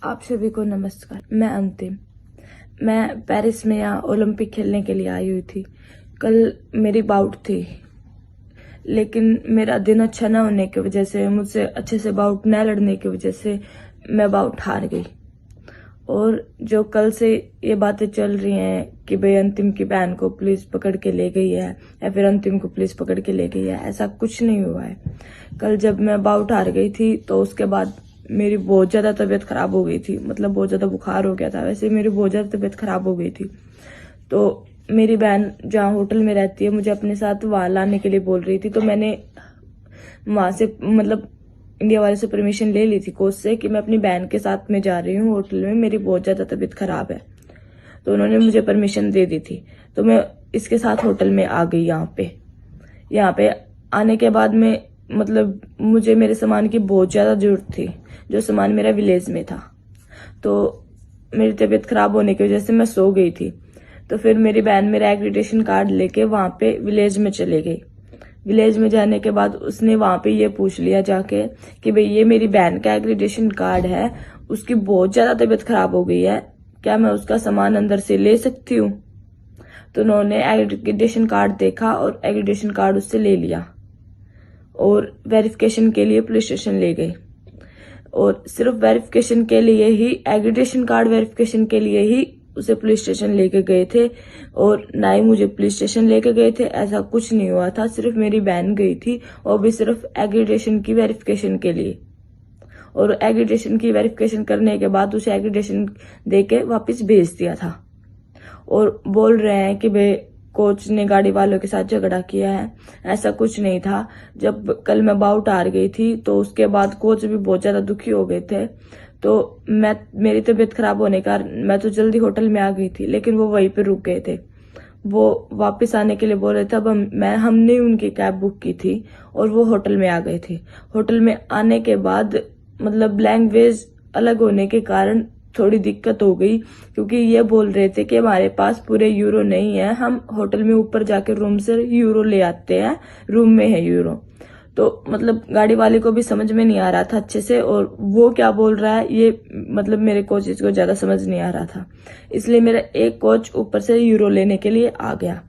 आप सभी को नमस्कार। मैं अंतिम। मैं पेरिस में यहाँ ओलंपिक खेलने के लिए आई हुई थी। कल मेरी बाउट थी, लेकिन मेरा दिन अच्छा न होने की वजह से, मुझसे अच्छे से बाउट न लड़ने की वजह से मैं बाउट हार गई। और जो कल से ये बातें चल रही हैं कि भाई अंतिम की बहन को पुलिस पकड़ के ले गई है या फिर अंतिम को पुलिस पकड़ के ले गई है, ऐसा कुछ नहीं हुआ है। कल जब मैं बाउट हार गई थी तो उसके बाद मेरी बहुत ज्यादा तबीयत खराब हो गई थी, मतलब बहुत ज्यादा बुखार हो गया था। वैसे मेरी बहुत ज्यादा तबीयत खराब हो गई थी। तो मेरी बहन जहाँ होटल में रहती है मुझे अपने साथ वहां लाने के लिए बोल रही थी, तो मैंने वहां से मतलब इंडिया वाले से परमिशन ले ली थी कोच से कि मैं अपनी बहन के साथ में जा रही हूँ होटल में, मेरी बहुत ज्यादा तबीयत खराब है। तो उन्होंने मुझे परमिशन दे दी थी, तो मैं इसके साथ होटल में आ गई। यहाँ पे आने के बाद में मतलब मुझे मेरे सामान की बहुत ज्यादा जरूरत थी, जो सामान मेरा विलेज में था। तो मेरी तबीयत खराब होने की वजह से मैं सो गई थी। तो फिर मेरी बहन मेरा एग्रीडेशन कार्ड लेके वहां पे विलेज में चले गई। विलेज में जाने के बाद उसने वहां पे ये पूछ लिया जाके कि भाई ये मेरी बहन का एग्रीडेशन कार्ड है, उसकी बहुत ज्यादा तबीयत खराब हो गई है, क्या मैं उसका सामान अंदर से ले सकती हूँ? तो उन्होंने एग्रीडेशन कार्ड देखा और एग्रीडेशन कार्ड उससे ले लिया और वेरिफिकेशन के लिए पुलिस स्टेशन ले गए। और सिर्फ वेरिफिकेशन के लिए ही, एग्रीडेशन कार्ड वेरिफिकेशन के लिए ही उसे पुलिस स्टेशन लेके गए थे, और ना ही मुझे पुलिस स्टेशन लेके गए थे। ऐसा कुछ नहीं हुआ था, सिर्फ मेरी बहन गई थी और भी सिर्फ एग्रीडेशन की वेरिफिकेशन के लिए। और एग्रीडेशन की वेरिफिकेशन करने के बाद उसे एग्रीडेशन देके वापस भेज दिया था। और बोल रहे हैं कि भाई कोच ने गाड़ी वालों के साथ झगड़ा किया है, ऐसा कुछ नहीं था। जब कल मैं बाउट हार गई थी तो उसके बाद कोच भी बहुत ज्यादा दुखी हो गए थे। तो मेरी तबीयत खराब होने का मैं तो जल्दी होटल में आ गई थी, लेकिन वो वहीं पे रुक गए थे। वो वापस आने के लिए बोल रहे थे। अब हमने उनकी कैब बुक की थी और वो होटल में आ गए थे। होटल में आने के बाद मतलब लैंग्वेज अलग होने के कारण थोड़ी दिक्कत हो गई, क्योंकि ये बोल रहे थे कि हमारे पास पूरे यूरो नहीं है, हम होटल में ऊपर जाके रूम से यूरो ले आते हैं, रूम में है यूरो। तो मतलब गाड़ी वाले को भी समझ में नहीं आ रहा था अच्छे से, और वो क्या बोल रहा है ये मतलब मेरे कोचेज को ज्यादा समझ नहीं आ रहा था। इसलिए मेरा एक कोच ऊपर से यूरो लेने के लिए आ गया,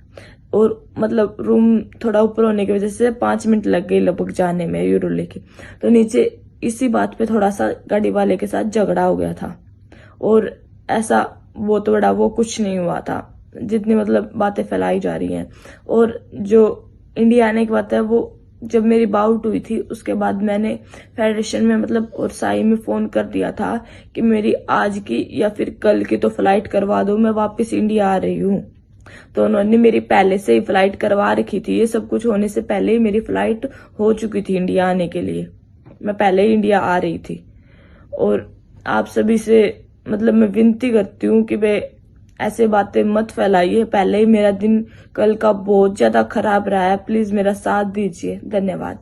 और मतलब रूम थोड़ा ऊपर होने की वजह से 5 मिनट लग गए लगभग जाने में यूरो लेके। तो नीचे इसी बात पे थोड़ा सा गाड़ी वाले के साथ झगड़ा हो गया था, और ऐसा बहुत बड़ा वो कुछ नहीं हुआ था जितनी मतलब बातें फैलाई जा रही हैं। और जो इंडिया आने की बात है, वो जब मेरी बाउट हुई थी उसके बाद मैंने फेडरेशन में मतलब और साई में फोन कर दिया था कि मेरी आज की या फिर कल की तो फ्लाइट करवा दो, मैं वापस इंडिया आ रही हूँ। तो उन्होंने मेरी पहले से ही फ्लाइट करवा रखी थी, ये सब कुछ होने से पहले ही मेरी फ्लाइट हो चुकी थी इंडिया आने के लिए, मैं पहले ही इंडिया आ रही थी। और आप सभी से मतलब मैं विनती करती हूँ कि वे ऐसे बातें मत फैलाइए। पहले ही मेरा दिन कल का बहुत ज्यादा खराब रहा है, प्लीज मेरा साथ दीजिए। धन्यवाद।